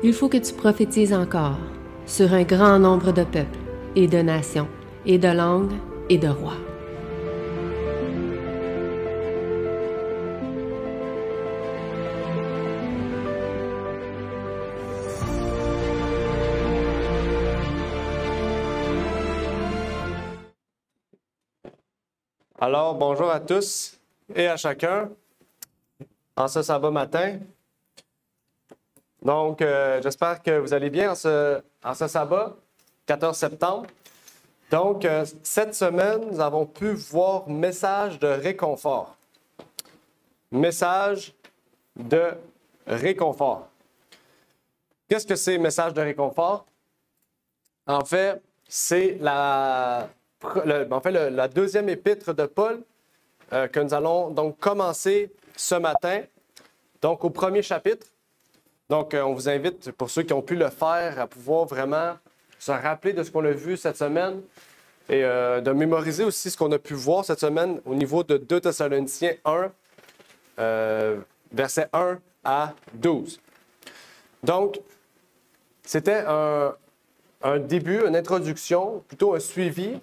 Il faut que tu prophétises encore sur un grand nombre de peuples et de nations et de langues et de rois. Alors, bonjour à tous et à chacun en ce sabbat matin. Donc, j'espère que vous allez bien en ce sabbat, 14 septembre. Donc, cette semaine, nous avons pu voir message de réconfort. Message de réconfort. Qu'est-ce que c'est, message de réconfort? En fait, c'est la deuxième épître de Paul que nous allons donc commencer ce matin, donc au premier chapitre. Donc, on vous invite, pour ceux qui ont pu le faire, à pouvoir vraiment se rappeler de ce qu'on a vu cette semaine et de mémoriser aussi ce qu'on a pu voir cette semaine au niveau de 2 Thessaloniciens 1, versets 1 à 12. Donc, c'était un début, une introduction, plutôt un suivi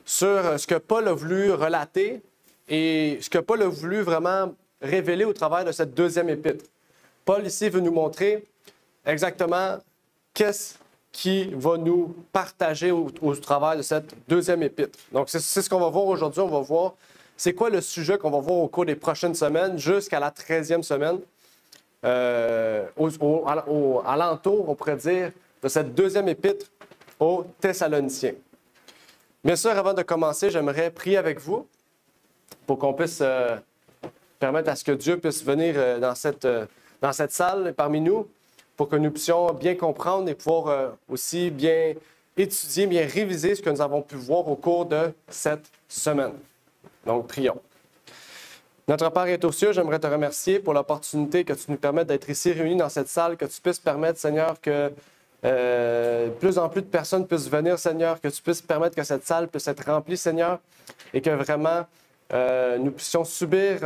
sur ce que Paul a voulu relater et ce que Paul a voulu vraiment révéler au travers de cette deuxième épître. Paul ici veut nous montrer exactement qu'est-ce qui va nous partager au travers de cette deuxième épître. Donc, c'est ce qu'on va voir aujourd'hui. On va voir c'est quoi le sujet qu'on va voir au cours des prochaines semaines jusqu'à la 13e semaine. À l'entour, on pourrait dire, de cette deuxième épître aux Thessaloniciens. Bien sûr, avant de commencer, j'aimerais prier avec vous pour qu'on puisse permettre à ce que Dieu puisse venir dans cette salle parmi nous pour que nous puissions bien comprendre et pouvoir aussi bien étudier, bien réviser ce que nous avons pu voir au cours de cette semaine. Donc, prions. Notre Père est aux cieux, j'aimerais te remercier pour l'opportunité que tu nous permettes d'être ici réunis dans cette salle, que tu puisses permettre, Seigneur, que plus en plus de personnes puissent venir, Seigneur, que tu puisses permettre que cette salle puisse être remplie, Seigneur, et que vraiment nous puissions subir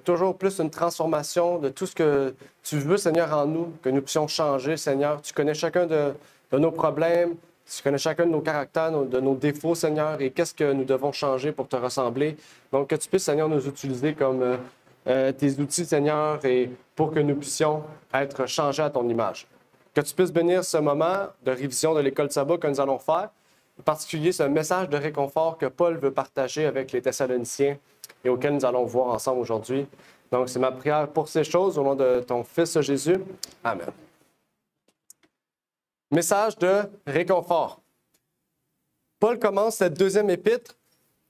toujours plus une transformation de tout ce que tu veux, Seigneur, en nous, que nous puissions changer, Seigneur. Tu connais chacun de nos problèmes, tu connais chacun de nos caractères, de nos défauts, Seigneur, et qu'est-ce que nous devons changer pour te ressembler. Donc, que tu puisses, Seigneur, nous utiliser comme tes outils, Seigneur, et pour que nous puissions être changés à ton image. Que tu puisses bénir ce moment de révision de l'école de sabbat que nous allons faire, en particulier ce message de réconfort que Paul veut partager avec les Thessaloniciens et auquel nous allons voir ensemble aujourd'hui. Donc, c'est ma prière pour ces choses au nom de ton Fils Jésus. Amen. Message de réconfort. Paul commence cette deuxième épître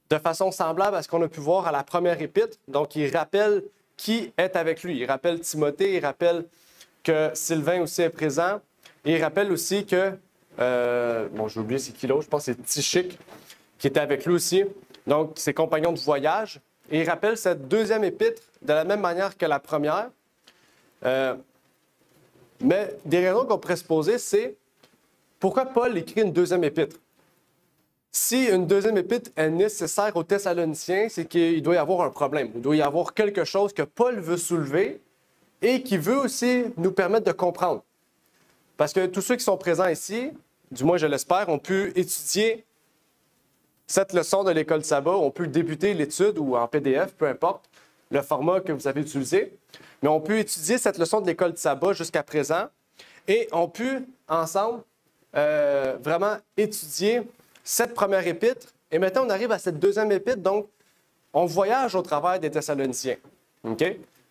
de façon semblable à ce qu'on a pu voir à la première épître. Donc, il rappelle qui est avec lui. Il rappelle Timothée, il rappelle que Sylvain aussi est présent. Et il rappelle aussi que, j'ai oublié c'est qui l'autre, je pense que c'est Tychique qui était avec lui aussi. Donc, ses compagnons de voyage. Et il rappelle cette deuxième épître de la même manière que la première. Mais des raisons qu'on pourrait se poser, c'est pourquoi Paul écrit une deuxième épître? Si une deuxième épître est nécessaire aux Thessaloniciens, c'est qu'il doit y avoir un problème. Il doit y avoir quelque chose que Paul veut soulever et qui veut aussi nous permettre de comprendre. Parce que tous ceux qui sont présents ici, du moins je l'espère, ont pu étudier cette leçon de l'école de sabbat, ont pu débuter l'étude ou en PDF, peu importe le format que vous avez utilisé, mais on peut étudier cette leçon de l'école de sabbat jusqu'à présent et on pu ensemble vraiment étudier cette première épître. Et maintenant, on arrive à cette deuxième épître, donc on voyage au travers des Thessaloniciens. OK?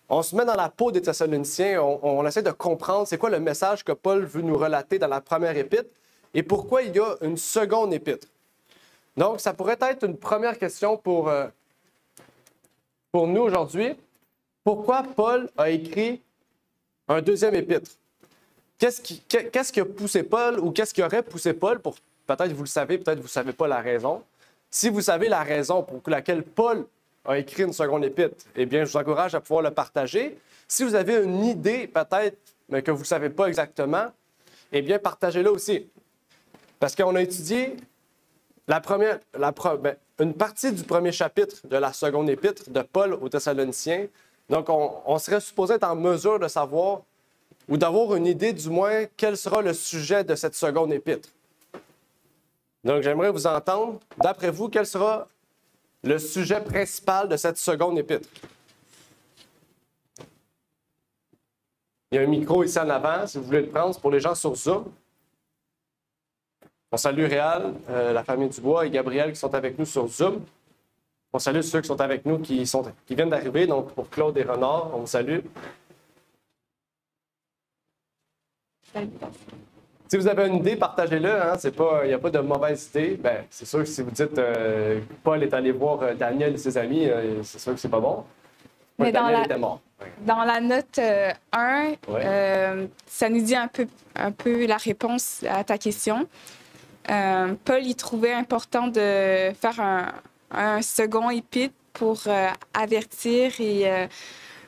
On se met dans la peau des Thessaloniciens, on essaie de comprendre c'est quoi le message que Paul veut nous relater dans la première épître et pourquoi il y a une seconde épître. Donc, ça pourrait être une première question pour nous aujourd'hui. Pourquoi Paul a écrit un deuxième épître? Qu'est-ce qui a poussé Paul ou qu'est-ce qui aurait poussé Paul pour, peut-être vous le savez, peut-être vous ne savez pas la raison. Si vous savez la raison pour laquelle Paul a écrit une seconde épître, eh bien, je vous encourage à pouvoir le partager. Si vous avez une idée, peut-être, mais que vous ne savez pas exactement, eh bien, partagez-la aussi. Parce qu'on a étudié une partie du premier chapitre de la seconde épître de Paul aux Thessaloniciens. Donc, on serait supposé être en mesure de savoir ou d'avoir une idée du moins quel sera le sujet de cette seconde épître. Donc, j'aimerais vous entendre. D'après vous, quel sera le sujet principal de cette seconde épître? Il y a un micro ici en avant, si vous voulez le prendre, c'est pour les gens sur Zoom. On salue Réal, la famille Dubois et Gabriel qui sont avec nous sur Zoom. On salue ceux qui sont avec nous qui viennent d'arriver. Donc, pour Claude et Renard, on vous salue. Si vous avez une idée, partagez-la. Hein, il n'y a pas de mauvaise idée. Ben, c'est sûr que si vous dites Paul est allé voir Daniel et ses amis, c'est sûr que c'est pas bon. Mais Daniel était mort. Dans la note 1, ça nous dit un peu la réponse à ta question. Paul y trouvait important de faire un second épître pour avertir et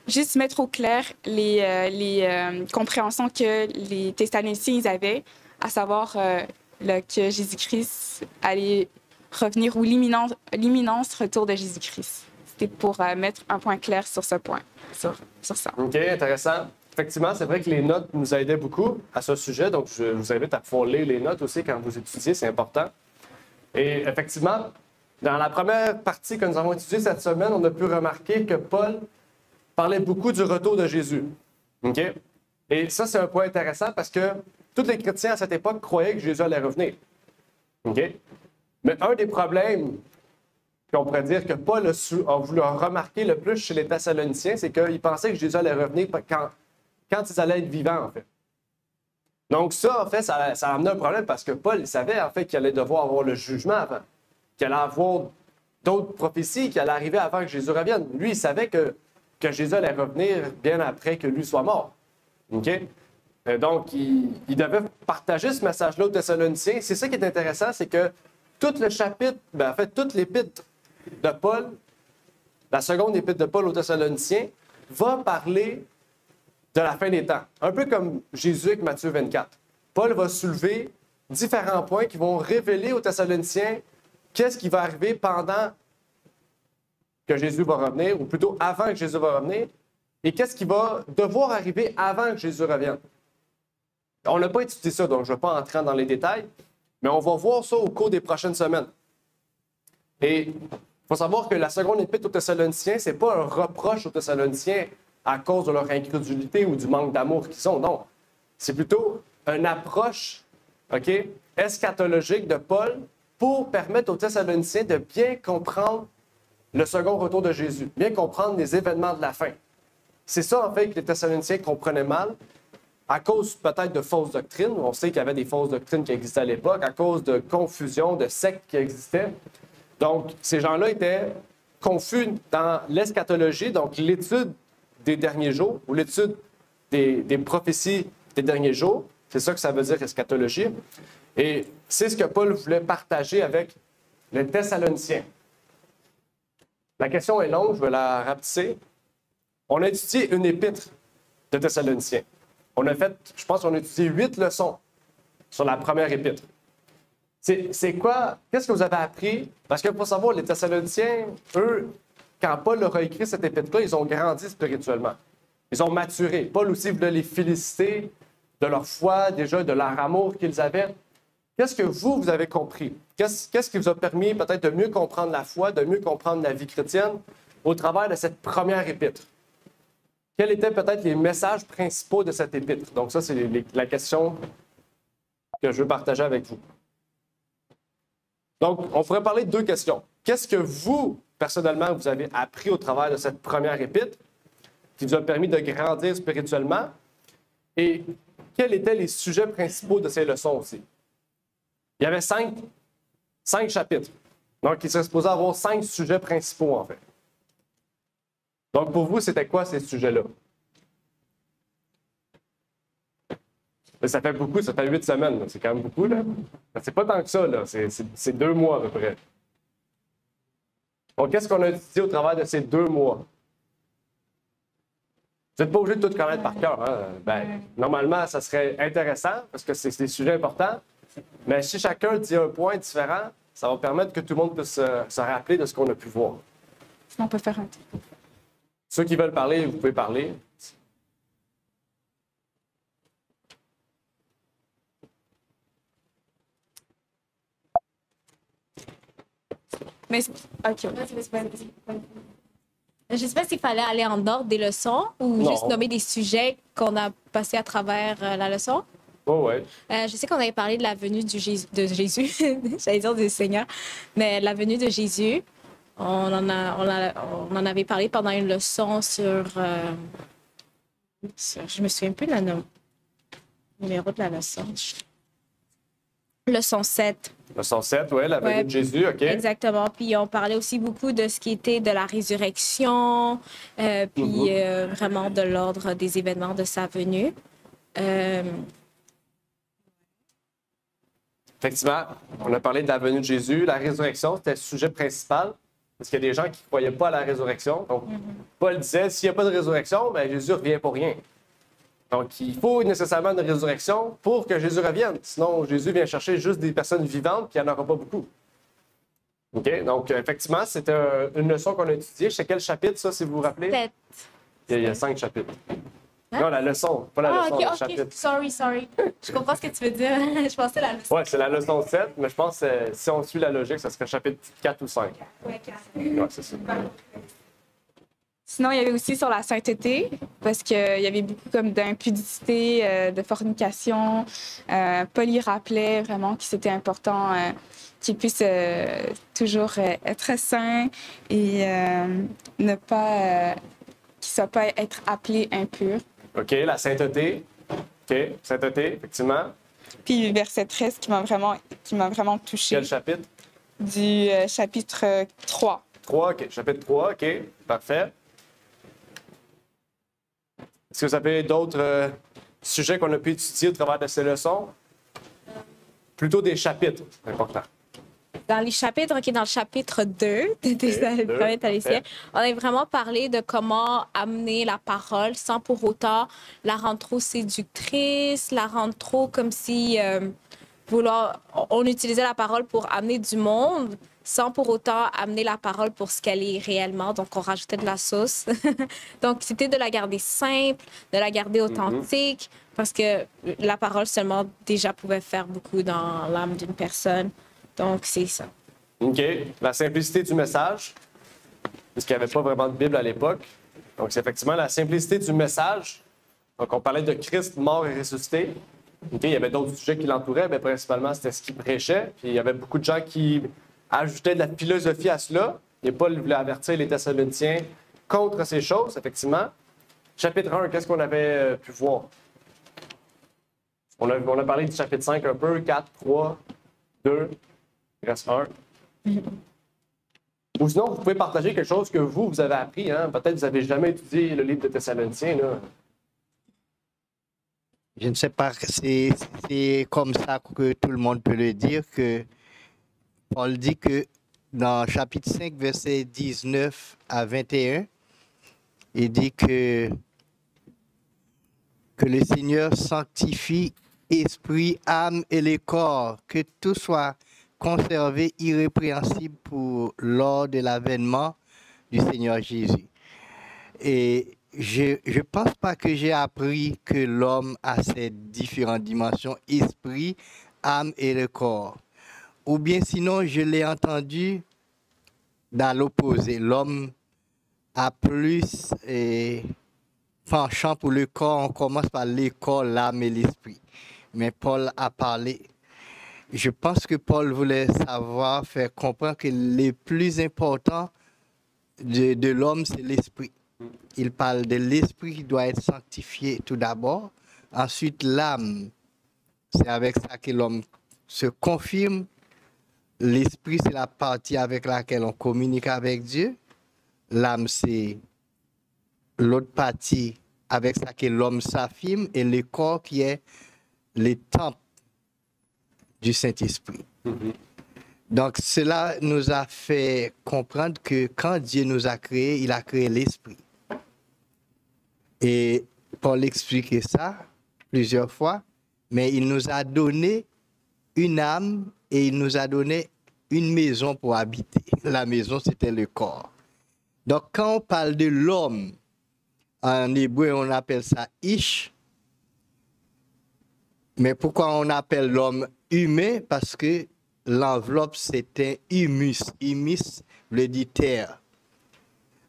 juste mettre au clair les compréhensions que les Thessaloniciens avaient, à savoir que Jésus-Christ allait revenir ou l'imminence retour de Jésus-Christ. C'était pour mettre un point clair sur ce point, sur ça. OK, intéressant. Effectivement, c'est vrai que les notes nous aidaient beaucoup à ce sujet, donc je vous invite à pouvoir lire les notes aussi quand vous étudiez, c'est important. Et effectivement, dans la première partie que nous avons étudiée cette semaine, on a pu remarquer que Paul parlait beaucoup du retour de Jésus. OK? Et ça, c'est un point intéressant parce que tous les chrétiens à cette époque croyaient que Jésus allait revenir. OK? Mais un des problèmes qu'on pourrait dire que Paul a voulu remarquer le plus chez les Thessaloniciens, c'est qu'ils pensaient que Jésus allait revenir quand ils allaient être vivants, en fait. Donc ça, en fait, ça a amené un problème parce que Paul, il savait, en fait, qu'il allait devoir avoir le jugement avant, qu'il allait avoir d'autres prophéties qui allaient arriver avant que Jésus revienne. Lui, il savait que Jésus allait revenir bien après que lui soit mort. OK? Donc, il devait partager ce message-là aux Thessaloniciens. C'est ça qui est intéressant, c'est que tout le chapitre, en fait, toute l'épître de Paul, la seconde épître de Paul aux Thessaloniciens, va parler de la fin des temps. Un peu comme Jésus avec Matthieu 24. Paul va soulever différents points qui vont révéler aux Thessaloniciens qu'est-ce qui va arriver pendant que Jésus va revenir, ou plutôt avant que Jésus va revenir, et qu'est-ce qui va devoir arriver avant que Jésus revienne. On n'a pas étudié ça, donc je ne vais pas entrer dans les détails, mais on va voir ça au cours des prochaines semaines. Et il faut savoir que la seconde épître aux Thessaloniciens, ce n'est pas un reproche aux Thessaloniciens à cause de leur incrédulité ou du manque d'amour qu'ils ont, non. C'est plutôt une approche, OK, eschatologique de Paul pour permettre aux Thessaloniciens de bien comprendre le second retour de Jésus, bien comprendre les événements de la fin. C'est ça, en fait, que les Thessaloniciens comprenaient mal, à cause peut-être de fausses doctrines. On sait qu'il y avait des fausses doctrines qui existaient à l'époque, à cause de confusion, de sectes qui existaient. Donc, ces gens-là étaient confus dans l'eschatologie, donc l'étude des derniers jours, ou l'étude des prophéties des derniers jours. C'est ça que ça veut dire, eschatologie. Et c'est ce que Paul voulait partager avec les Thessaloniciens. La question est longue, je vais la rapetisser. On a étudié une épître de Thessaloniciens. On a fait, je pense qu'on a étudié 8 leçons sur la première épître. C'est quoi? Qu'est-ce que vous avez appris? Parce que pour savoir, les Thessaloniciens, eux, quand Paul leur a écrit cette épître-là, ils ont grandi spirituellement. Ils ont maturé. Paul aussi voulait les féliciter de leur foi, déjà de leur amour qu'ils avaient. Qu'est-ce que vous avez compris? Qu'est-ce qui vous a permis peut-être de mieux comprendre la foi, de mieux comprendre la vie chrétienne au travers de cette première épître? Quels étaient peut-être les messages principaux de cette épître? Donc ça, c'est la question que je veux partager avec vous. Donc, on pourrait parler de deux questions. Qu'est-ce que vous, personnellement, vous avez appris au travers de cette première épître qui vous a permis de grandir spirituellement? Et quels étaient les sujets principaux de ces leçons aussi? Il y avait cinq chapitres. Donc, il serait supposé avoir 5 sujets principaux, en fait. Donc, pour vous, c'était quoi ces sujets-là? Ça fait beaucoup, ça fait 8 semaines. C'est quand même beaucoup, là. C'est pas tant que ça, là. C'est 2 mois, à peu près. Donc, qu'est-ce qu'on a étudié au travers de ces 2 mois? Vous n'êtes pas obligé de tout connaître par cœur. Hein? Normalement, ça serait intéressant parce que c'est des sujets importants. Mais si chacun dit un point différent, ça va permettre que tout le monde puisse se rappeler de ce qu'on a pu voir. Sinon, on peut faire un truc. Ceux qui veulent parler, vous pouvez parler. Mais, OK. Je ne sais pas s'il fallait aller en ordre des leçons ou Non. juste nommer des sujets qu'on a passés à travers la leçon. Oh, ouais. Je sais qu'on avait parlé de la venue de Jésus, j'allais dire du Seigneur, mais la venue de Jésus, on en avait parlé pendant une leçon sur je me souviens plus le numéro de la leçon. Leçon 7. Leçon 7, oui, la venue Ouais, de Jésus, OK. Exactement. Puis on parlait aussi beaucoup de ce qui était de la résurrection, puis vraiment de l'ordre des événements de sa venue. Effectivement, on a parlé de la venue de Jésus. La résurrection, c'était le sujet principal. Parce qu'il y a des gens qui ne croyaient pas à la résurrection. Donc, Paul disait, s'il n'y a pas de résurrection, ben, Jésus ne revient pour rien. Donc, il faut nécessairement une résurrection pour que Jésus revienne. Sinon, Jésus vient chercher juste des personnes vivantes, puis il n'y en aura pas beaucoup. OK? Donc, effectivement, c'était une leçon qu'on a étudiée. C'est quel chapitre, ça, si vous vous rappelez? 7. Il y a 5 chapitres. Hein? Non, la leçon, pas la leçon, OK, le OK. chapitre. Sorry. Je comprends ce que tu veux dire. Je pensais la leçon. Oui, c'est la leçon 7, mais je pense que si on suit la logique, ça serait chapitre 4 ou 5. Ouais, 4. Oui, c'est ça. Sinon, il y avait aussi sur la sainteté, parce qu'il y avait beaucoup comme d'impudicité, de fornication. Paul y rappelait vraiment que c'était important qu'ils puissent toujours être saints et ne pas qu'ils ne soient pas être appelés impurs. OK, la sainteté. OK, sainteté, effectivement. Puis verset 13 qui m'a vraiment touchée. Quel chapitre? Du chapitre 3. 3, OK. Chapitre 3, OK. Parfait. Est-ce que vous avez d'autres sujets qu'on a pu étudier au travers de ces leçons? Plutôt des chapitres, c'est important. Dans les chapitres, OK, dans le chapitre 2 des Premiers Thessaloniciens, on a vraiment parlé de comment amener la parole sans pour autant la rendre trop séductrice, la rendre trop comme si on utilisait la parole pour amener du monde sans pour autant amener la parole pour ce qu'elle est réellement. Donc, on rajoutait de la sauce. Donc, c'était de la garder simple, de la garder authentique, parce que la parole seulement déjà pouvait faire beaucoup dans l'âme d'une personne. Donc, c'est ça. OK. La simplicité du message, puisqu'il n'y avait pas vraiment de Bible à l'époque. Donc, c'est effectivement la simplicité du message. Donc, on parlait de Christ mort et ressuscité. OK. Il y avait d'autres sujets qui l'entouraient, mais principalement, c'était ce qu'il prêchait. Puis, il y avait beaucoup de gens qui ajoutaient de la philosophie à cela. Et Paul voulait avertir les Thessaloniciens contre ces choses, effectivement. Chapitre 1, qu'est-ce qu'on avait pu voir? On a parlé du chapitre 5 un peu, 4, 3, 2, il reste 1. Ou sinon, vous pouvez partager quelque chose que vous avez appris. Hein? Peut-être que vous n'avez jamais étudié le livre de Thessaloniciens. Là. Je ne sais pas, c'est comme ça que tout le monde peut le dire, que Paul dit que dans chapitre 5, versets 19 à 21, il dit que le Seigneur sanctifie esprit, âme et le corps, que tout soit conservé irrépréhensible pour lors de l'avènement du Seigneur Jésus. Et je ne pense pas que j'ai appris que l'homme a ces différentes dimensions, esprit, âme et le corps. Ou bien sinon, je l'ai entendu dans l'opposé. L'homme a plus penchant pour le corps. On commence par le corps, l'âme et l'esprit. Mais Paul a parlé. Je pense que Paul voulait faire comprendre que le plus important de l'homme, c'est l'esprit. Il parle de l'esprit qui doit être sanctifié tout d'abord. Ensuite, l'âme. C'est avec ça que l'homme se confirme. L'esprit, c'est la partie avec laquelle on communique avec Dieu. L'âme, c'est l'autre partie avec ça que l'homme s'affirme. Et le corps qui est le temple du Saint-Esprit. Donc, cela nous a fait comprendre que quand Dieu nous a créés, il a créé l'esprit. Et Paul expliquait ça plusieurs fois, mais il nous a donné une âme et il nous a donné une maison pour habiter. La maison, c'était le corps. Donc, quand on parle de l'homme, en hébreu, on appelle ça Ish. Mais pourquoi on appelle l'homme humain? Parce que l'enveloppe, c'est un humus. Humus veut dire terre.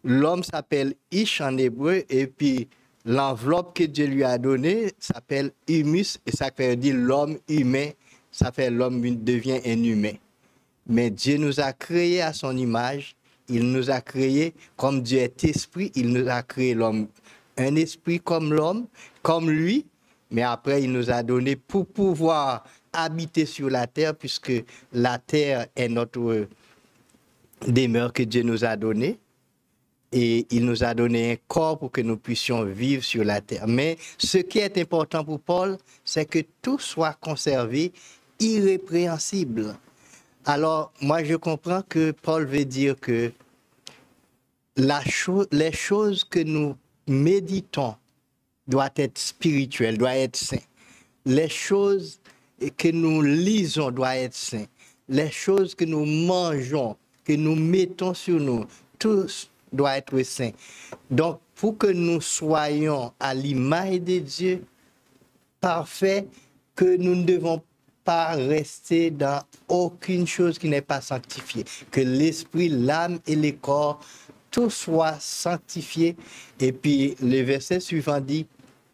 L'homme s'appelle Ish en hébreu, et puis l'enveloppe que Dieu lui a donnée s'appelle humus, et ça veut dire l'homme humain, ça fait l'homme devient un humain. Mais Dieu nous a créés à son image, il nous a créés, comme Dieu est esprit, il nous a créé l'homme, un esprit comme l'homme, comme lui, mais après il nous a donné pour pouvoir habiter sur la terre, puisque la terre est notre demeure que Dieu nous a donnée. Et il nous a donné un corps pour que nous puissions vivre sur la terre. Mais ce qui est important pour Paul, c'est que tout soit conservé irrépréhensible. Alors, moi, je comprends que Paul veut dire que les choses que nous méditons doivent être spirituelles, doivent être saintes. Les choses que nous lisons doivent être saintes. Les choses que nous mangeons, que nous mettons sur nous, tout doit être saint. Donc, pour que nous soyons à l'image de Dieu, parfait, que nous ne devons pas rester dans aucune chose qui n'est pas sanctifiée. Que l'esprit, l'âme et le corps, tout soit sanctifié. Et puis, le verset suivant dit,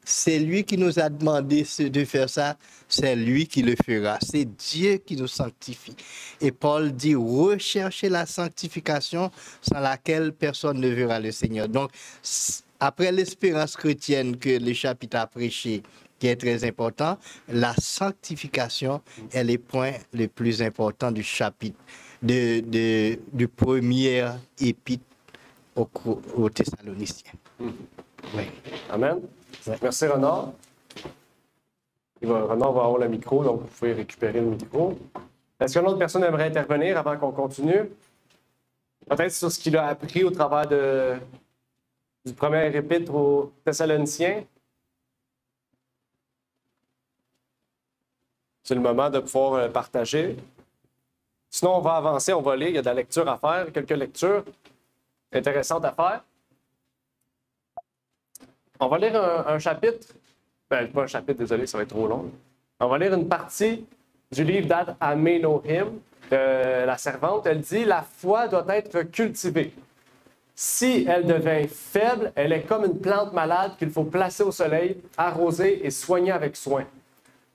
c'est lui qui nous a demandé de faire ça, c'est lui qui le fera. C'est Dieu qui nous sanctifie. Et Paul dit, recherchez la sanctification sans laquelle personne ne verra le Seigneur. Donc, après l'espérance chrétienne que le chapitre a prêché, qui est très important, la sanctification est le point le plus important du chapitre, du premier épître aux Thessaloniciens. Oui. Amen. Merci, Renard. Renard va avoir le micro, donc vous pouvez récupérer le micro. Est-ce qu'une autre personne aimerait intervenir avant qu'on continue? Peut-être sur ce qu'il a appris au travers du premier épître aux Thessaloniciens? C'est le moment de pouvoir partager. Sinon, on va avancer, on va lire. Il y a de la lecture à faire, quelques lectures intéressantes à faire. On va lire un chapitre, pas un chapitre, désolé, ça va être trop long. On va lire une partie du livre d'Amenahim, de la servante. Elle dit « La foi doit être cultivée. Si elle devient faible, elle est comme une plante malade qu'il faut placer au soleil, arroser et soigner avec soin.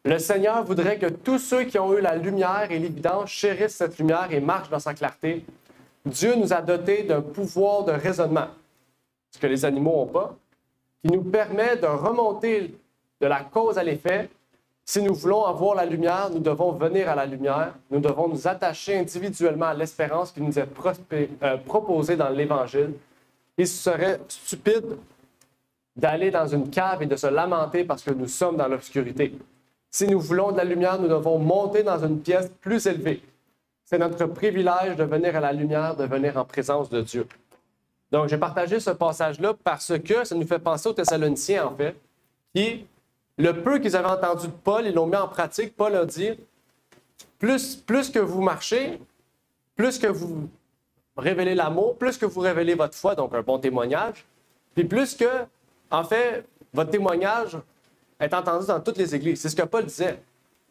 Le Seigneur voudrait que tous ceux qui ont eu la lumière et l'évidence chérissent cette lumière et marchent dans sa clarté. Dieu nous a dotés d'un pouvoir de raisonnement, ce que les animaux n'ont pas, qui nous permet de remonter de la cause à l'effet. Si nous voulons avoir la lumière, nous devons venir à la lumière. Nous devons nous attacher individuellement à l'espérance qui nous est proposée dans l'Évangile. Il serait stupide d'aller dans une cave et de se lamenter parce que nous sommes dans l'obscurité. Si nous voulons de la lumière, nous devons monter dans une pièce plus élevée. C'est notre privilège de venir à la lumière, de venir en présence de Dieu. Donc, j'ai partagé ce passage-là parce que ça nous fait penser aux Thessaloniciens, en fait, qui, le peu qu'ils avaient entendu de Paul, ils l'ont mis en pratique. Paul a dit, plus que vous marchez, plus que vous révélez l'amour, plus que vous révélez votre foi, donc un bon témoignage, puis plus que, en fait, votre témoignage est entendu dans toutes les églises. C'est ce que Paul disait.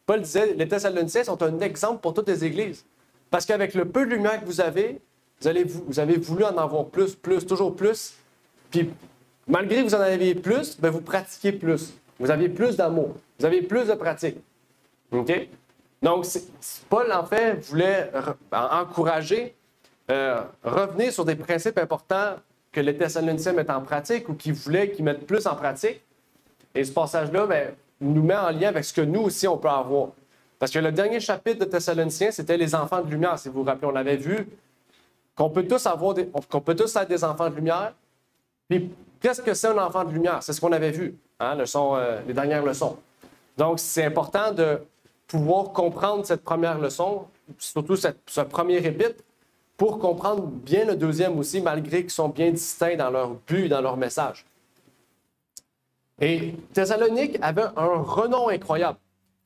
Paul disait, les Thessaloniciens sont un exemple pour toutes les églises. Parce qu'avec le peu de lumière que vous avez voulu en avoir plus, toujours plus. Puis, malgré que vous en avez plus, bien, vous pratiquez plus. Vous avez plus d'amour. Vous avez plus de pratique. OK? Donc, Paul, en fait, voulait encourager, revenir sur des principes importants que les Thessaloniciens mettent en pratique ou qu'ils voulaient qu'ils mettent plus en pratique. Et ce passage-là, bien, nous met en lien avec ce que nous aussi, on peut avoir. Parce que le dernier chapitre de Thessaloniciens, c'était les enfants de lumière. Si vous vous rappelez, on avait vu qu'on peut tous être des enfants de lumière. Puis, qu'est-ce que c'est un enfant de lumière? C'est ce qu'on avait vu, hein, les dernières leçons. Donc, c'est important de pouvoir comprendre cette première leçon, surtout ce premier épître, pour comprendre bien le deuxième aussi, malgré qu'ils sont bien distincts dans leur but et dans leur message. Et Thessalonique avait un renom incroyable,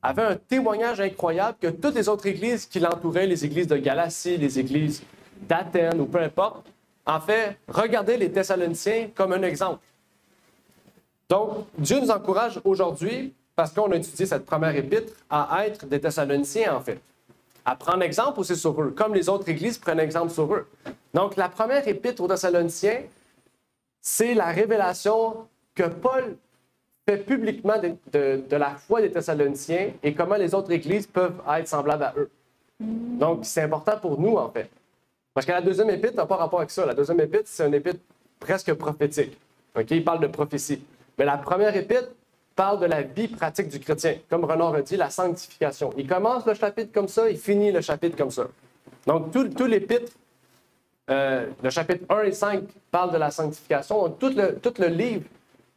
avait un témoignage incroyable que toutes les autres églises qui l'entouraient, les églises de Galatie, les églises d'Athènes ou peu importe, en fait, regardez les Thessaloniciens comme un exemple. Donc, Dieu nous encourage aujourd'hui, parce qu'on a étudié cette première épître, à être des Thessaloniciens, en fait. à prendre exemple aussi sur eux, comme les autres églises prennent exemple sur eux. Donc, la première épître aux Thessaloniciens, c'est la révélation que Paul fait publiquement de la foi des Thessaloniciens et comment les autres églises peuvent être semblables à eux. Donc, c'est important pour nous, en fait. Parce que la deuxième épître n'a pas rapport avec ça. La deuxième épître, c'est une épître presque prophétique. OK? Il parle de prophétie. Mais la première épître parle de la vie pratique du chrétien. Comme Renard a dit, la sanctification. Il commence le chapitre comme ça, il finit le chapitre comme ça. Donc, tout l'épître, le chapitre 1 et 5 parle de la sanctification. Donc, tout le livre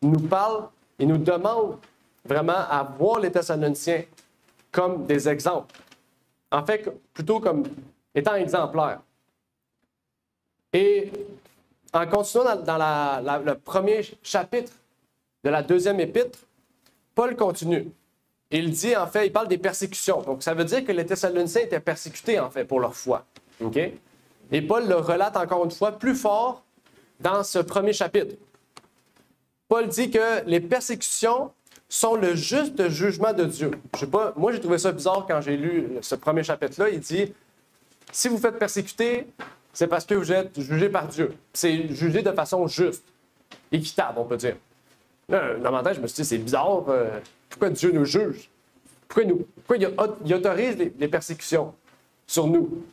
nous parle et nous demande vraiment à voir les Thessaloniciens comme des exemples. En fait, plutôt comme étant exemplaires. Et en continuant dans le premier chapitre de la deuxième épître, Paul continue. Il dit, en fait, il parle des persécutions. Donc, ça veut dire que les Thessaloniciens étaient persécutés, en fait, pour leur foi. OK? Et Paul le relate encore une fois plus fort dans ce premier chapitre. Paul dit que les persécutions sont le juste jugement de Dieu. Je sais pas, moi, j'ai trouvé ça bizarre quand j'ai lu ce premier chapitre-là. Il dit, si vous faites persécuter, c'est parce que vous êtes jugé par Dieu. C'est jugé de façon juste, équitable, on peut dire. Là, dans ma tête, je me suis dit, c'est bizarre. Pourquoi Dieu nous juge? Pourquoi il autorise les persécutions sur nous?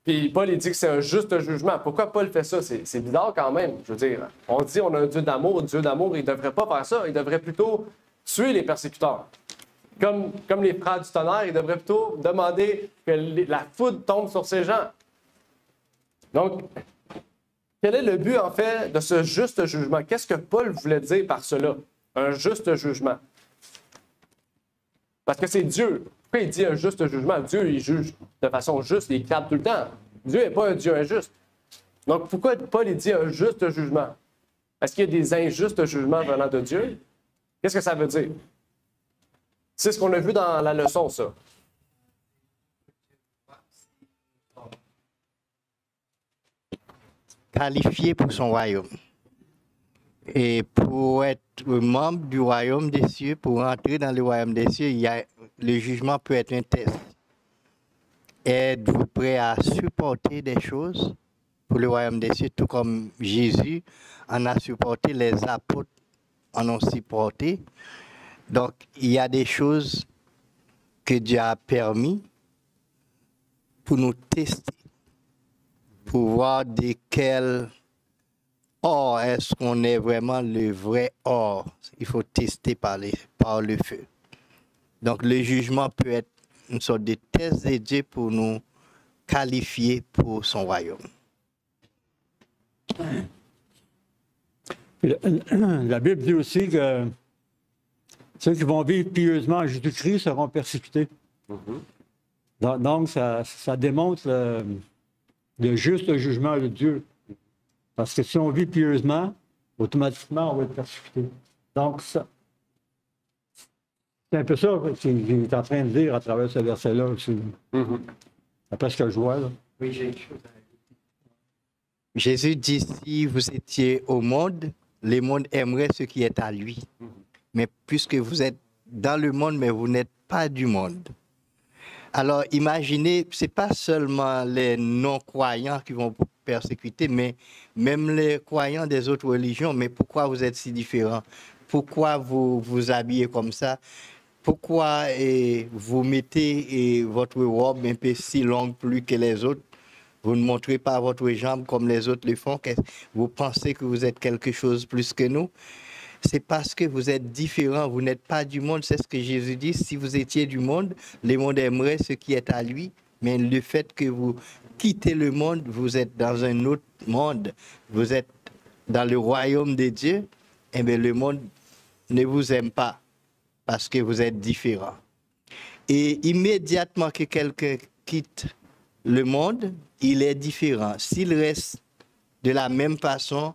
Puis Paul, il dit que c'est un juste jugement. Pourquoi Paul fait ça? C'est bizarre quand même. Je veux dire, on dit qu'on a un Dieu d'amour. Dieu d'amour, il ne devrait pas faire ça. Il devrait plutôt tuer les persécuteurs. Comme les frères du tonnerre, il devrait plutôt demander que la foudre tombe sur ces gens. Donc, quel est le but, en fait, de ce juste jugement? Qu'est-ce que Paul voulait dire par cela? Un juste jugement. Parce que c'est Dieu. Pourquoi il dit un juste jugement? Dieu, il juge de façon juste, il équitable tout le temps. Dieu n'est pas un Dieu injuste. Donc, pourquoi Paul il dit un juste jugement? Est-ce qu'il y a des injustes jugements venant de Dieu? Qu'est-ce que ça veut dire? C'est ce qu'on a vu dans la leçon, ça. Qualifié pour son royaume. Et pour être membre du royaume des cieux, pour entrer dans le royaume des cieux, le jugement peut être un test. Êtes-vous prêt à supporter des choses pour le royaume des cieux, tout comme Jésus en a supporté, les apôtres en ont supporté. Donc, il y a des choses que Dieu a permis pour nous tester, pour voir de quel or est-ce qu'on est vraiment le vrai or. Il faut tester par le feu. Donc, le jugement peut être une sorte de test de Dieu pour nous qualifier pour son royaume. La Bible dit aussi que ceux qui vont vivre pieusement en Jésus-Christ seront persécutés. Donc, ça démontre le juste jugement de Dieu. Parce que si on vit pieusement, automatiquement, on va être persécuté. Donc, c'est un peu ça qu'il est en train de dire à travers ce verset-là aussi. Après ce que je vois. Là. Oui, j'ai une chose à ajouter. Jésus dit, si vous étiez au monde, le monde aimerait ce qui est à lui. Mais puisque vous êtes dans le monde, mais vous n'êtes pas du monde. Alors, imaginez, ce n'est pas seulement les non-croyants qui vont vous persécuter, mais même les croyants des autres religions. Mais pourquoi vous êtes si différents? Pourquoi vous vous habillez comme ça? Pourquoi vous mettez votre robe un peu si longue plus que les autres? Vous ne montrez pas votre jambe comme les autres le font. Vous pensez que vous êtes quelque chose plus que nous? C'est parce que vous êtes différents, vous n'êtes pas du monde. C'est ce que Jésus dit. Si vous étiez du monde, le monde aimerait ce qui est à lui. Mais le fait que vous quittez le monde, vous êtes dans un autre monde. Vous êtes dans le royaume de Dieu. Eh bien, le monde ne vous aime pas parce que vous êtes différents. Et immédiatement que quelqu'un quitte le monde, il est différent. S'il reste de la même façon,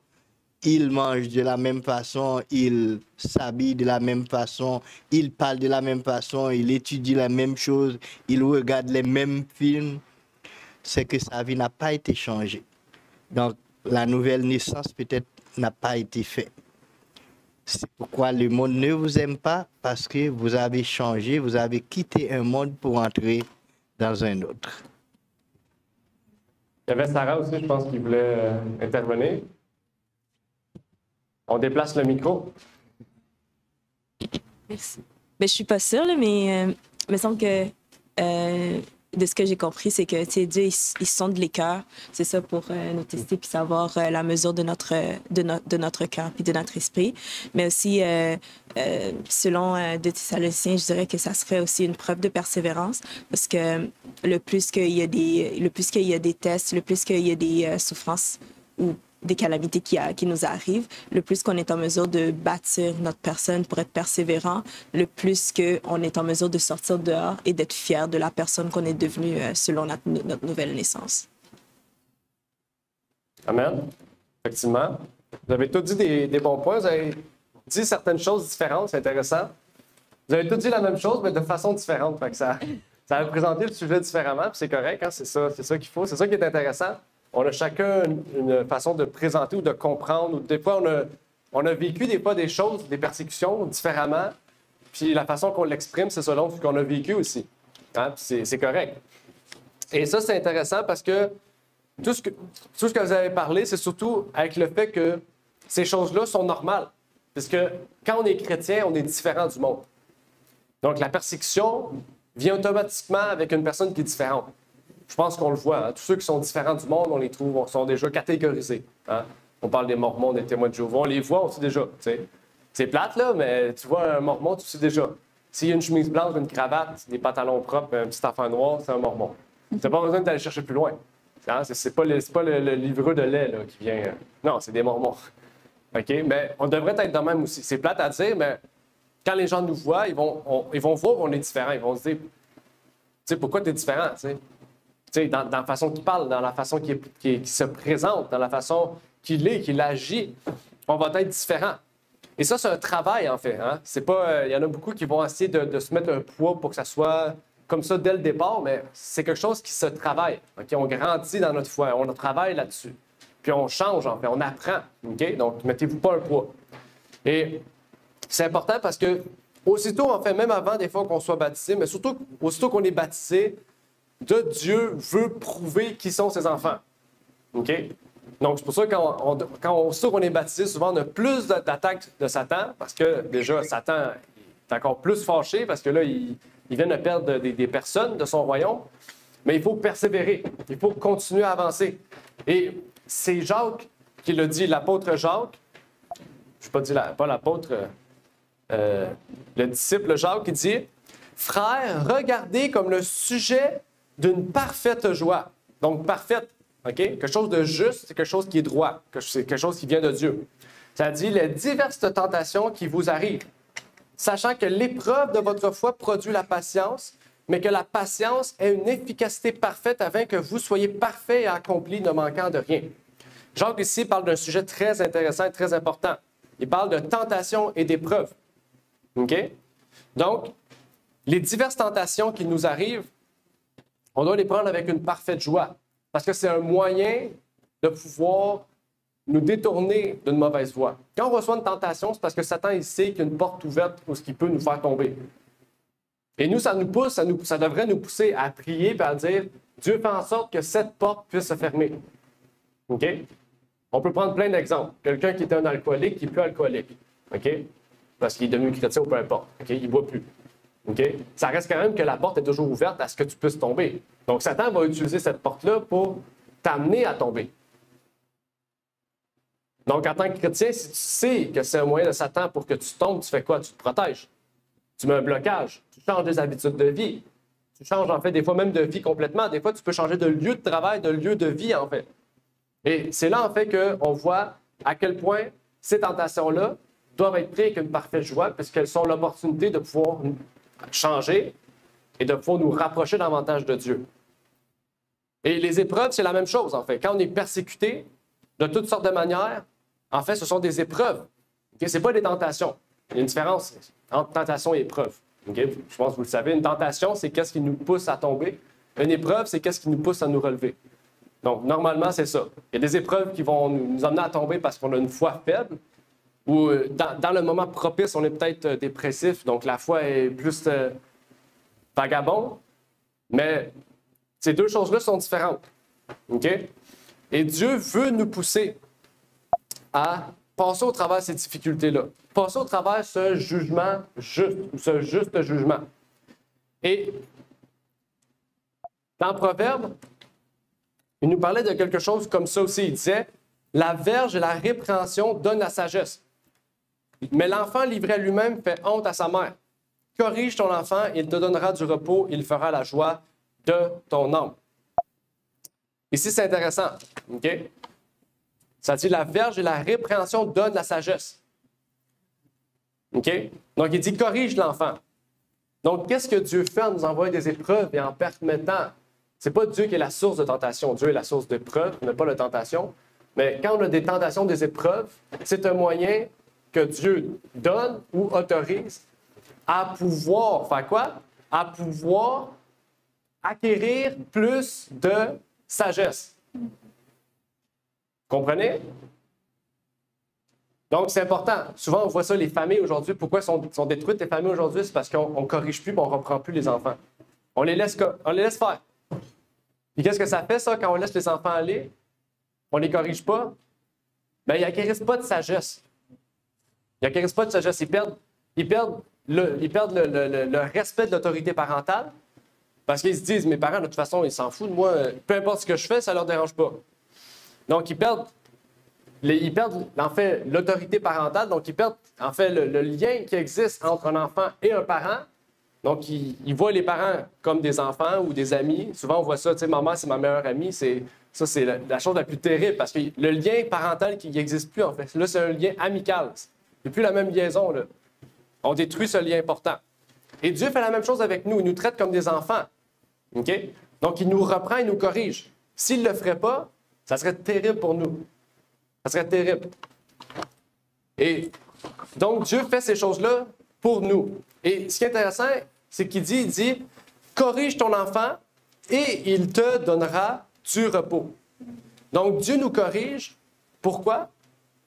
il mange de la même façon, il s'habille de la même façon, il parle de la même façon, il étudie la même chose, il regarde les mêmes films, c'est que sa vie n'a pas été changée. Donc, la nouvelle naissance peut-être n'a pas été faite. C'est pourquoi le monde ne vous aime pas, parce que vous avez changé, vous avez quitté un monde pour entrer dans un autre. Il y avait Sarah aussi, je pense, qui voulait intervenir. On déplace le micro. Merci. Ben, je suis pas sûre, là, mais il me semble que de ce que j'ai compris, c'est que Dieu, il sonde les cœurs. C'est ça pour nous tester puis savoir la mesure de notre cœur puis de notre esprit. Mais aussi, selon 2 Thessaloniciens, je dirais que ça serait aussi une preuve de persévérance parce que le plus qu'il y a des tests, le plus qu'il y a des souffrances ou des calamités qui nous arrivent, le plus qu'on est en mesure de bâtir notre personne pour être persévérant, le plus qu'on est en mesure de sortir dehors et d'être fier de la personne qu'on est devenue selon notre nouvelle naissance. Amen. Effectivement. Vous avez tous dit des bons points. Vous avez dit certaines choses différentes. C'est intéressant. Vous avez tous dit la même chose, mais de façon différente. Fait que ça a présenté le sujet différemment, puis c'est correct. Hein? C'est ça qu'il faut. C'est ça qui est intéressant. On a chacun une façon de présenter ou de comprendre. Ou des fois, on a vécu des fois des choses, des persécutions différemment. Puis la façon qu'on l'exprime, c'est selon ce qu'on a vécu aussi. Hein? C'est correct. Et ça, c'est intéressant parce que tout ce que vous avez parlé, c'est surtout avec le fait que ces choses-là sont normales. Parce que quand on est chrétien, on est différent du monde. Donc la persécution vient automatiquement avec une personne qui est différente. Je pense qu'on le voit. Hein? Tous ceux qui sont différents du monde, on les trouve, sont déjà catégorisés. Hein? On parle des Mormons, des témoins de Jéhovah, on les voit aussi déjà. T'sais. C'est plate, là, mais tu vois un Mormon, tu sais déjà. S'il y a une chemise blanche, une cravate, des pantalons propres, un petit enfant noir, c'est un Mormon. Tu n'as pas besoin d'aller chercher plus loin. Hein? C'est pas le livreux de lait là, qui vient. Non, c'est des Mormons. OK? Mais on devrait être de même aussi. C'est plate à dire, mais quand les gens nous voient, ils vont voir qu'on est différent. Ils vont se dire, tu sais, pourquoi tu es différent? T'sais, dans la façon qu'il parle, dans la façon qu'il se présente, dans la façon qu'il agit, on va être différent. Et ça, c'est un travail, en fait. Hein? C'est pas, y en a beaucoup qui vont essayer de se mettre un poids pour que ça soit comme ça dès le départ, mais c'est quelque chose qui se travaille. Okay? On grandit dans notre foi, on travaille là-dessus. Puis on change, en fait, on apprend. Okay? Donc, mettez-vous pas un poids. Et c'est important parce que, aussitôt, en fait, même avant des fois qu'on soit baptisé, mais surtout, aussitôt qu'on est baptisé, Dieu veut prouver qui sont ses enfants. OK? Donc, c'est pour ça que aussitôt qu'on est baptisé, souvent, on a plus d'attaques de Satan, parce que déjà, Satan est encore plus fâché, parce que là, il vient de perdre des personnes de son royaume. Mais il faut persévérer. Il faut continuer à avancer. Et c'est Jacques qui l'a dit, l'apôtre Jacques. Je ne vais pas l'apôtre, le disciple Jacques, qui dit « Frères, regardez comme le sujet d'une parfaite joie. » Donc, parfaite, OK? Quelque chose de juste, c'est quelque chose qui est droit, c'est quelque chose qui vient de Dieu. Ça dit les diverses tentations qui vous arrivent, sachant que l'épreuve de votre foi produit la patience, mais que la patience ait une efficacité parfaite afin que vous soyez parfaits et accomplis, ne manquant de rien. Jacques ici parle d'un sujet très intéressant et très important. Il parle de tentation et d'épreuve. OK? Donc, les diverses tentations qui nous arrivent, on doit les prendre avec une parfaite joie, parce que c'est un moyen de pouvoir nous détourner d'une mauvaise voie. Quand on reçoit une tentation, c'est parce que Satan il sait qu'il y a une porte ouverte où ce qui peut nous faire tomber. Et nous, ça nous pousse, ça devrait nous pousser à prier et à dire Dieu fait en sorte que cette porte puisse se fermer. OK? On peut prendre plein d'exemples. Quelqu'un qui était un alcoolique, qui n'est plus alcoolique. OK? Parce qu'il est devenu chrétien ou peu importe. OK? Il ne boit plus. OK? Ça reste quand même que la porte est toujours ouverte à ce que tu puisses tomber. Donc, Satan va utiliser cette porte-là pour t'amener à tomber. Donc, en tant que chrétien, si tu sais que c'est un moyen de Satan pour que tu tombes, tu fais quoi? Tu te protèges. Tu mets un blocage. Tu changes des habitudes de vie. Tu changes, en fait, des fois même de vie complètement. Des fois, tu peux changer de lieu de travail, de lieu de vie, en fait. Et c'est là, en fait, qu'on voit à quel point ces tentations-là doivent être prises avec une parfaite joie, puisqu'elles sont l'opportunité de pouvoir changer et de pouvoir nous rapprocher davantage de Dieu. Et les épreuves, c'est la même chose, en fait. Quand on est persécuté de toutes sortes de manières, en fait, ce sont des épreuves. Okay? Ce n'est pas des tentations. Il y a une différence entre tentation et épreuve. Okay? Je pense que vous le savez, une tentation, c'est qu'est-ce qui nous pousse à tomber. Une épreuve, c'est qu'est-ce qui nous pousse à nous relever. Donc, normalement, c'est ça. Il y a des épreuves qui vont nous amener à tomber parce qu'on a une foi faible, ou dans le moment propice, on est peut-être dépressif, donc la foi est plus vagabonde. Mais Ces deux choses-là sont différentes. OK? Et Dieu veut nous pousser à passer au travers de ces difficultés-là, passer au travers de ce jugement juste, ou ce juste jugement. Et dans Proverbe, il nous parlait de quelque chose comme ça aussi. Il disait, la verge et la répréhension donnent la sagesse. Mais l'enfant livré à lui-même fait honte à sa mère. Corrige ton enfant, il te donnera du repos, il fera la joie de ton âme. Ici, c'est intéressant. OK? Ça dit, la verge et la répréhension donnent la sagesse. OK? Donc, il dit, corrige l'enfant. Donc, qu'est-ce que Dieu fait en nous envoyant des épreuves et en permettant? Ce n'est pas Dieu qui est la source de tentation. Dieu est la source d'épreuves, mais pas de tentation. Mais quand on a des tentations, des épreuves, c'est un moyen que Dieu donne ou autorise à pouvoir faire quoi? À pouvoir acquérir plus de sagesse. Comprenez? Donc, c'est important. Souvent, on voit ça, les familles aujourd'hui. Pourquoi sont détruites les familles aujourd'hui? C'est parce qu'on ne corrige plus et on ne reprend plus les enfants. On les laisse faire. Puis qu'est-ce que ça fait, ça, quand on laisse les enfants aller? On ne les corrige pas? Bien, ils n'acquérissent pas de sagesse. Ils n'acquérissent pas de sagesse. Ils perdent le respect de l'autorité parentale parce qu'ils se disent, mes parents, de toute façon, ils s'en foutent de moi. Peu importe ce que je fais, ça ne leur dérange pas. Donc, ils perdent en fait l'autorité parentale. Donc, ils perdent en fait le lien qui existe entre un enfant et un parent. Donc, ils voient les parents comme des enfants ou des amis. Souvent, on voit ça, tu sais, maman, c'est ma meilleure amie. C'est la chose la plus terrible parce que le lien parental qui n'existe plus, en fait. Là, c'est un lien amical. Il n'y a plus la même liaison, là. On détruit ce lien important. Et Dieu fait la même chose avec nous. Il nous traite comme des enfants. OK? Donc, il nous reprend, il nous corrige. S'il ne le ferait pas, ça serait terrible pour nous. Ça serait terrible. Et donc, Dieu fait ces choses-là pour nous. Et ce qui est intéressant, c'est qu'il dit, corrige ton enfant et il te donnera du repos. Donc, Dieu nous corrige. Pourquoi?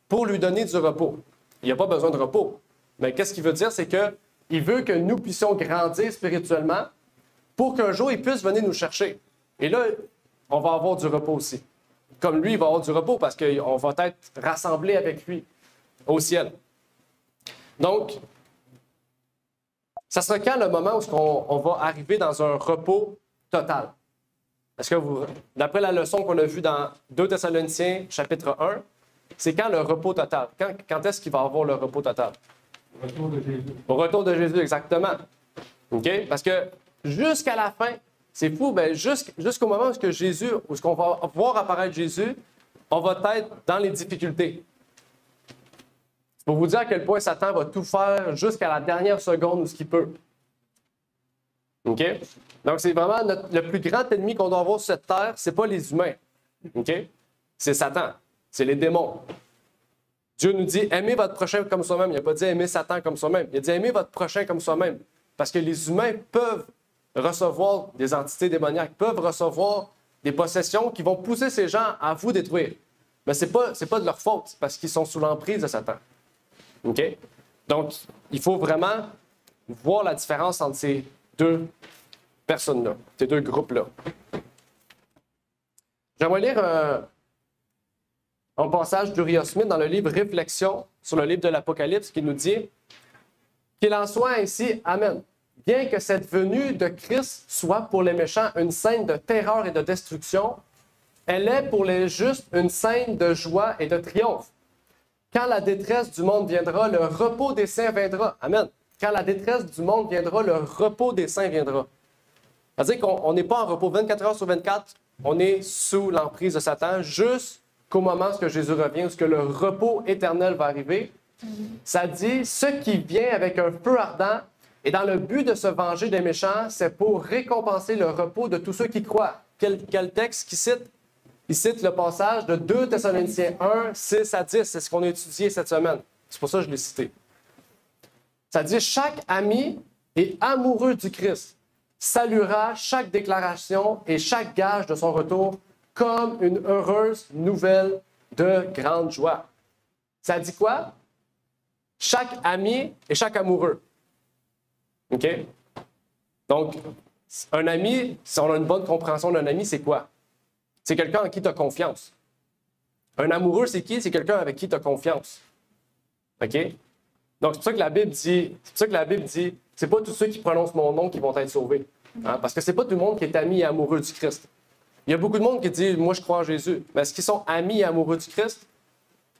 Pour lui donner du repos. Il n'y a pas besoin de repos. Mais qu'est-ce qu'il veut dire? C'est qu'il veut que nous puissions grandir spirituellement pour qu'un jour, il puisse venir nous chercher. Et là, on va avoir du repos aussi. Comme lui, il va avoir du repos parce qu'on va être rassemblés avec lui au ciel. Donc, ça sera quand le moment où on va arriver dans un repos total? Est-ce que d'après la leçon qu'on a vue dans 2 Thessaloniciens, chapitre 1, c'est quand le repos total? Quand est-ce qu'il va avoir le repos total? Au retour de Jésus. Au retour de Jésus, exactement. OK? Parce que jusqu'à la fin, c'est fou, bien, jusqu'au moment où Jésus, où on va voir apparaître Jésus, on va être dans les difficultés. Pour vous dire à quel point Satan va tout faire jusqu'à la dernière seconde où ce qu'il peut. OK? Donc, c'est vraiment le plus grand ennemi qu'on doit avoir sur cette terre, c'est pas les humains. OK? C'est Satan. C'est les démons. Dieu nous dit, aimez votre prochain comme soi-même. Il n'a pas dit aimer Satan comme soi-même. Il a dit, aimez votre prochain comme soi-même. Parce que les humains peuvent recevoir des entités démoniaques, peuvent recevoir des possessions qui vont pousser ces gens à vous détruire. Mais ce n'est pas de leur faute, c'est parce qu'ils sont sous l'emprise de Satan. OK? Donc, il faut vraiment voir la différence entre ces deux personnes-là, ces deux groupes-là. J'aimerais lire un passage d'Uriah Smith dans le livre Réflexions sur le livre de l'Apocalypse qui nous dit qu'il en soit ainsi, Amen. Bien que cette venue de Christ soit pour les méchants une scène de terreur et de destruction, elle est pour les justes une scène de joie et de triomphe. Quand la détresse du monde viendra, le repos des saints viendra. Amen. Quand la détresse du monde viendra, le repos des saints viendra. C'est-à-dire qu'on n'est pas en repos 24 heures sur 24, on est sous l'emprise de Satan jusqu'au moment où Jésus revient, où le repos éternel va arriver. Ça dit, ce qui vient avec un feu ardent et dans le but de se venger des méchants, c'est pour récompenser le repos de tous ceux qui croient. Quel texte qu'il cite? Il cite le passage de 2 Thessaloniciens 1, 6 à 10. C'est ce qu'on a étudié cette semaine. C'est pour ça que je l'ai cité. Ça dit, chaque ami et amoureux du Christ saluera chaque déclaration et chaque gage de son retour comme une heureuse nouvelle de grande joie. Ça dit quoi? Chaque ami et chaque amoureux. OK? Donc, Un ami, si on a une bonne compréhension d'un ami, c'est quoi? C'est quelqu'un en qui tu as confiance. Un amoureux, c'est qui? C'est quelqu'un avec qui tu as confiance. OK? Donc, c'est pour ça que la Bible dit, c'est pas tous ceux qui prononcent mon nom qui vont être sauvés. Hein? Parce que c'est pas tout le monde qui est ami et amoureux du Christ. Il y a beaucoup de monde qui dit, moi, je crois en Jésus. Mais est-ce qu'ils sont amis et amoureux du Christ?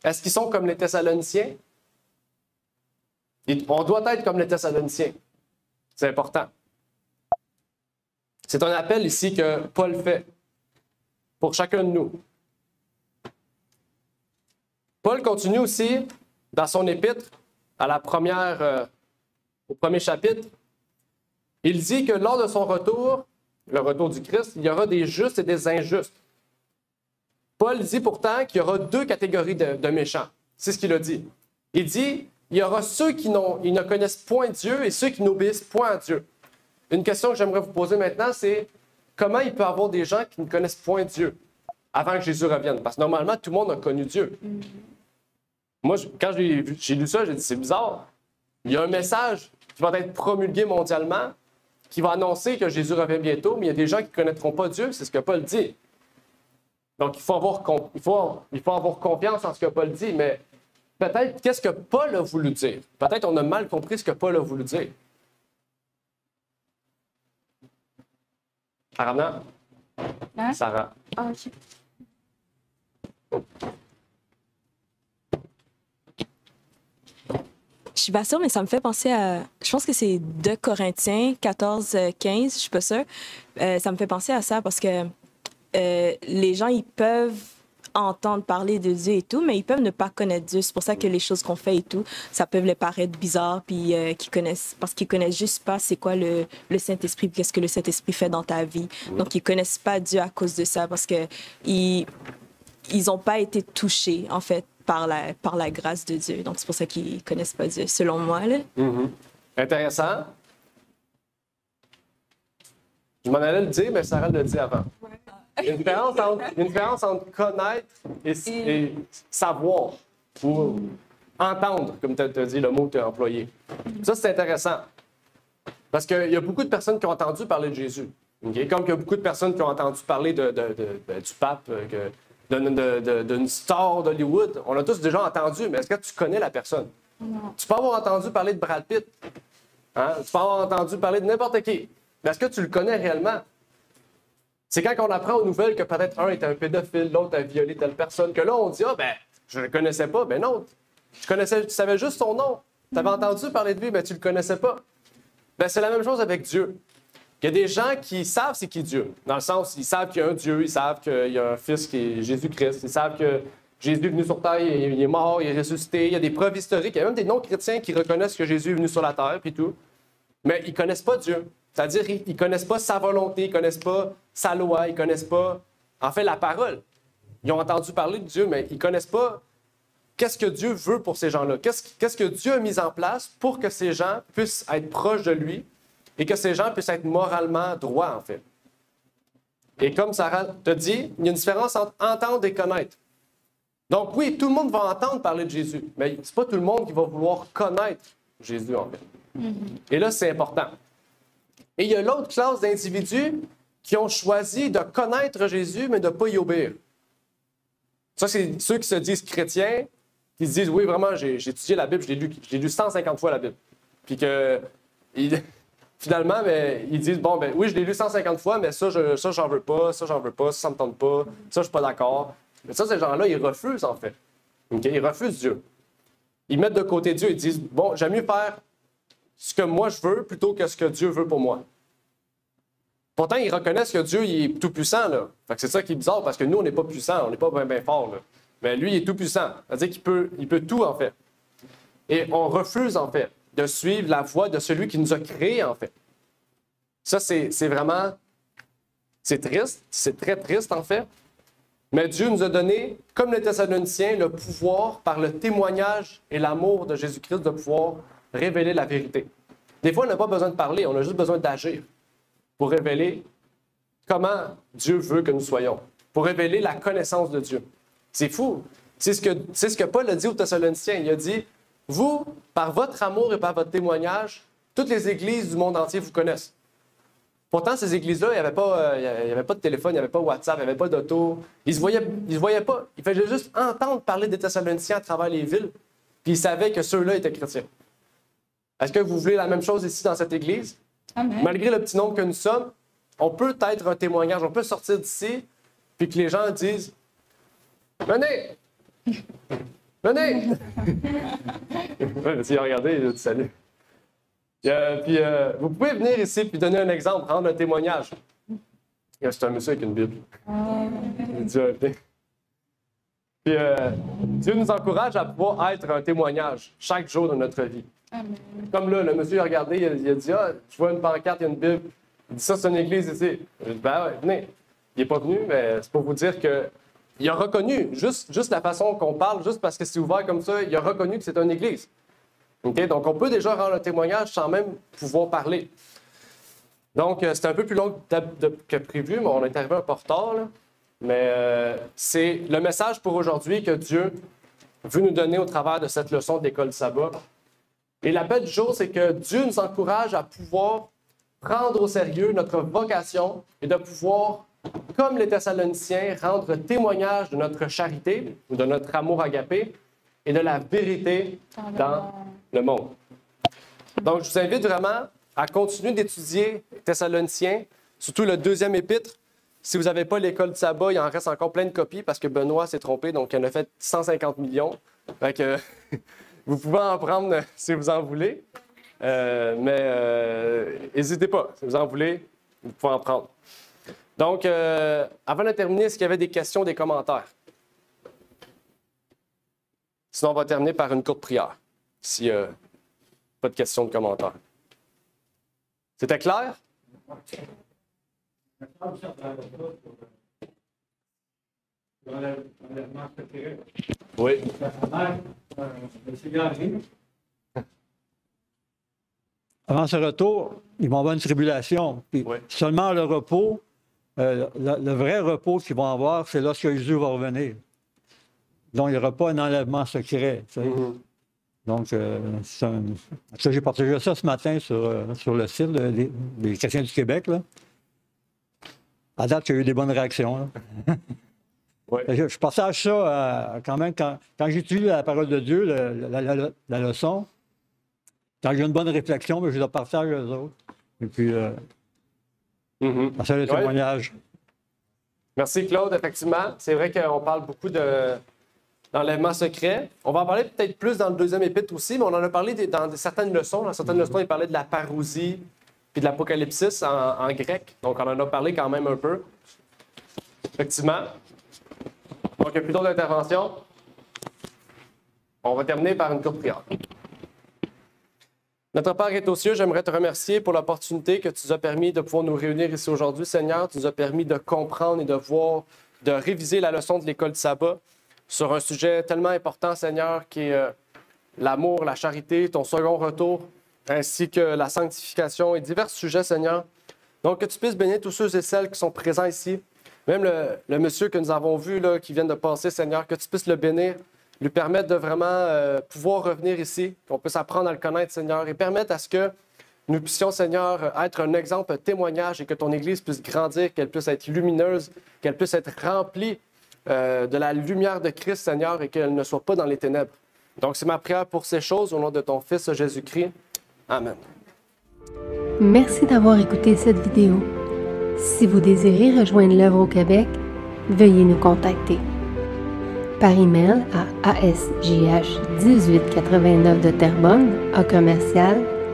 Est-ce qu'ils sont comme les Thessaloniciens? On doit être comme les Thessaloniciens. C'est important. C'est un appel ici que Paul fait pour chacun de nous. Paul continue aussi dans son épître, au premier chapitre. Il dit que lors de son retour, le retour du Christ, il y aura des justes et des injustes. Paul dit pourtant qu'il y aura deux catégories de méchants. C'est ce qu'il a dit. Il dit, il y aura ceux qui ne connaissent point Dieu et ceux qui n'obéissent point à Dieu. Une question que j'aimerais vous poser maintenant, c'est comment il peut y avoir des gens qui ne connaissent point Dieu avant que Jésus revienne? Parce que normalement, tout le monde a connu Dieu. Moi, quand j'ai lu ça, j'ai dit, c'est bizarre. Il y a un message qui va être promulgué mondialement, qui va annoncer que Jésus revient bientôt, mais il y a des gens qui ne connaîtront pas Dieu, c'est ce que Paul dit. Donc, il faut avoir confiance en ce que Paul dit, mais peut-être, qu'est-ce que Paul a voulu dire? Peut-être on a mal compris ce que Paul a voulu dire. Arana? Hein? Sarah. Ah, OK. Je suis pas sûre, mais ça me fait penser à... Je pense que c'est 2 Corinthiens 14, 15, je suis pas sûre. Ça me fait penser à ça parce que les gens, ils peuvent entendre parler de Dieu et tout, mais ils peuvent ne pas connaître Dieu. C'est pour ça que les choses qu'on fait et tout, ça peut leur paraître bizarre, puis parce qu'ils connaissent juste pas c'est quoi le Saint-Esprit, qu'est-ce que le Saint-Esprit fait dans ta vie. Donc, ils connaissent pas Dieu à cause de ça, parce que ils ont pas été touchés, en fait, par la grâce de Dieu. Donc, c'est pour ça qu'ils connaissent pas Dieu, selon moi, là. Intéressant. Je m'en allais le dire, mais Sarah l'a dit avant. Il y a une différence entre connaître et savoir, ou entendre, comme tu as dit, le mot que tu as employé. Ça, c'est intéressant. Parce qu'il y a beaucoup de personnes qui ont entendu parler de Jésus. Okay? Comme il y a beaucoup de personnes qui ont entendu parler du pape, d'une star d'Hollywood. On a tous déjà entendu, mais est-ce que tu connais la personne? Non. Tu peux avoir entendu parler de Brad Pitt. Hein? Tu peux avoir entendu parler de n'importe qui. Mais est-ce que tu le connais réellement? C'est quand on apprend aux nouvelles que peut-être un est un pédophile, l'autre a violé telle personne, que là, on dit « Ah, ben, je ne le connaissais pas. » Ben non, tu savais juste son nom. Tu avais entendu parler de lui, mais tu ne le connaissais pas. Ben, c'est la même chose avec Dieu. Il y a des gens qui savent c'est qui Dieu. Dans le sens, ils savent qu'il y a un Dieu, ils savent qu'il y a un Fils qui est Jésus-Christ, ils savent que Jésus est venu sur terre, il est mort, il est ressuscité. Il y a des preuves historiques. Il y a même des non-chrétiens qui reconnaissent que Jésus est venu sur la terre, puis tout. Mais ils ne connaissent pas Dieu. C'est-à-dire, ils ne connaissent pas sa volonté, ils ne connaissent pas sa loi, ils ne connaissent pas, en fait, la parole. Ils ont entendu parler de Dieu, mais ils ne connaissent pas qu'est-ce que Dieu veut pour ces gens-là. Qu'est-ce que Dieu a mis en place pour que ces gens puissent être proches de lui et que ces gens puissent être moralement droits, en fait. Et comme Sarah te dit, il y a une différence entre entendre et connaître. Donc oui, tout le monde va entendre parler de Jésus, mais c'est pas tout le monde qui va vouloir connaître Jésus, en fait. Et là, c'est important. Et il y a l'autre classe d'individus qui ont choisi de connaître Jésus, mais de ne pas y obéir. Ça, c'est ceux qui se disent chrétiens, qui se disent, oui, vraiment, j'ai étudié la Bible, j'ai lu 150 fois la Bible. Puis que, finalement, ben, ils disent, bon, ben oui, je l'ai lu 150 fois, mais ça, j'en veux pas, ça, j'en veux pas, ça me tente pas, ça, je suis pas d'accord. Mais ça, ces gens-là, ils refusent, en fait. Okay? Ils refusent Dieu. Ils mettent de côté Dieu, ils disent, bon, j'aime mieux faire ce que moi je veux plutôt que ce que Dieu veut pour moi. Pourtant, ils reconnaissent que Dieu il est tout-puissant, là. Fait que c'est ça qui est bizarre, parce que nous, on n'est pas puissant, on n'est pas bien fort, là. Mais lui, il est tout-puissant. C'est-à-dire qu'il peut tout, en fait. Et on refuse, en fait, de suivre la voie de celui qui nous a créés, en fait. Ça, c'est vraiment... C'est triste, c'est très triste, en fait. Mais Dieu nous a donné, comme les Thessaloniciens, le pouvoir, par le témoignage et l'amour de Jésus-Christ, de pouvoir révéler la vérité. Des fois, on n'a pas besoin de parler, on a juste besoin d'agir pour révéler comment Dieu veut que nous soyons, pour révéler la connaissance de Dieu. C'est fou. C'est ce que Paul a dit aux Thessaloniciens. Il a dit, vous, par votre amour et par votre témoignage, toutes les églises du monde entier vous connaissent. Pourtant, ces églises-là, il n'y avait pas de téléphone, il n'y avait pas WhatsApp, il n'y avait pas d'auto. Ils se voyaient pas. Ils faisaient juste entendre parler des Thessaloniciens à travers les villes, puis ils savaient que ceux-là étaient chrétiens. Est-ce que vous voulez la même chose ici dans cette église? Amen. Malgré le petit nombre que nous sommes, on peut être un témoignage, on peut sortir d'ici, puis que les gens disent « Venez! Venez! » Regardez, il a dit salut. Puis vous pouvez venir ici puis donner un exemple, rendre un témoignage. C'est un monsieur avec une Bible. Il dit, puis Dieu nous encourage à pouvoir être un témoignage chaque jour de notre vie. Amen. Comme là, le monsieur a regardé, il a dit, ah, je vois une pancarte, il y a une Bible. Il dit, ça, c'est une église ici. Je dis, ben ouais, venez. Il n'est pas venu, mais c'est pour vous dire qu'il a reconnu, juste la façon qu'on parle, juste parce que c'est ouvert comme ça, il a reconnu que c'est une église. Okay? Donc, on peut déjà rendre un témoignage sans même pouvoir parler. Donc, c'était un peu plus long que prévu, mais on est arrivé un peu en retard. Là. Mais c'est le message pour aujourd'hui que Dieu veut nous donner au travers de cette leçon de l'école du sabbat. Et l'appel du jour, c'est que Dieu nous encourage à pouvoir prendre au sérieux notre vocation et de pouvoir, comme les Thessaloniciens, rendre témoignage de notre charité ou de notre amour agapé et de la vérité dans le monde. Donc, je vous invite vraiment à continuer d'étudier Thessaloniciens, surtout le deuxième épître. Si vous n'avez pas l'école du sabbat, il en reste encore plein de copies parce que Benoît s'est trompé, donc il en a fait 150 millions. Fait que vous pouvez en prendre si vous en voulez, mais n'hésitez pas, si vous en voulez, vous pouvez en prendre. Donc, avant de terminer, est-ce qu'il y avait des questions, des commentaires? Sinon, on va terminer par une courte prière, s'il n'y a pas de questions, de commentaires. C'était clair? Oui. Avant ce retour, ils vont avoir une tribulation. Puis Oui. Seulement le repos, le vrai repos qu'ils vont avoir, c'est lorsque Jésus va revenir. Donc, il n'y aura pas un enlèvement secret. Tu sais. Mm-hmm. Donc, j'ai partagé ça ce matin sur le site des Chrétiens du Québec. Là. À date, il y a eu des bonnes réactions. Là. Oui. Je partage ça quand même quand j'étudie la parole de Dieu, la leçon. Quand j'ai une bonne réflexion, je la partage aux autres. Et puis, ça, le témoignage. Merci, Claude. Effectivement, c'est vrai qu'on parle beaucoup d'enlèvement secret. On va en parler peut-être plus dans le deuxième épître aussi, mais on en a parlé dans certaines leçons. Dans certaines leçons, il parlait de la parousie puis de l'Apocalypsis en grec. Donc, on en a parlé quand même un peu. Effectivement. Donc, il n'y a plus d'autres interventions. On va terminer par une courte prière. Notre Père qui est aux cieux, j'aimerais te remercier pour l'opportunité que tu nous as permis de pouvoir nous réunir ici aujourd'hui, Seigneur. Tu nous as permis de comprendre et de voir, de réviser la leçon de l'école du sabbat sur un sujet tellement important, Seigneur, qui est l'amour, la charité, ton second retour, ainsi que la sanctification et divers sujets, Seigneur. Donc, que tu puisses bénir tous ceux et celles qui sont présents ici, même le monsieur que nous avons vu, là, qui vient de passer, Seigneur, que tu puisses le bénir, lui permettre de vraiment pouvoir revenir ici, qu'on puisse apprendre à le connaître, Seigneur, et permettre à ce que nous puissions, Seigneur, être un exemple, un témoignage, et que ton Église puisse grandir, qu'elle puisse être lumineuse, qu'elle puisse être remplie de la lumière de Christ, Seigneur, et qu'elle ne soit pas dans les ténèbres. Donc, c'est ma prière pour ces choses, au nom de ton Fils Jésus-Christ. Amen. Merci d'avoir écouté cette vidéo. Si vous désirez rejoindre l'œuvre au Québec, veuillez nous contacter par email à asjh1889 de Terrebonne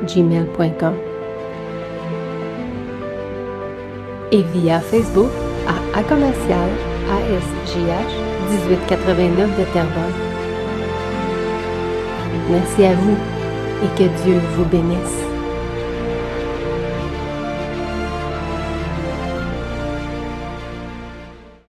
@gmail.com et via Facebook à commercial asjh1889 de Terrebonne. Merci à vous et que Dieu vous bénisse.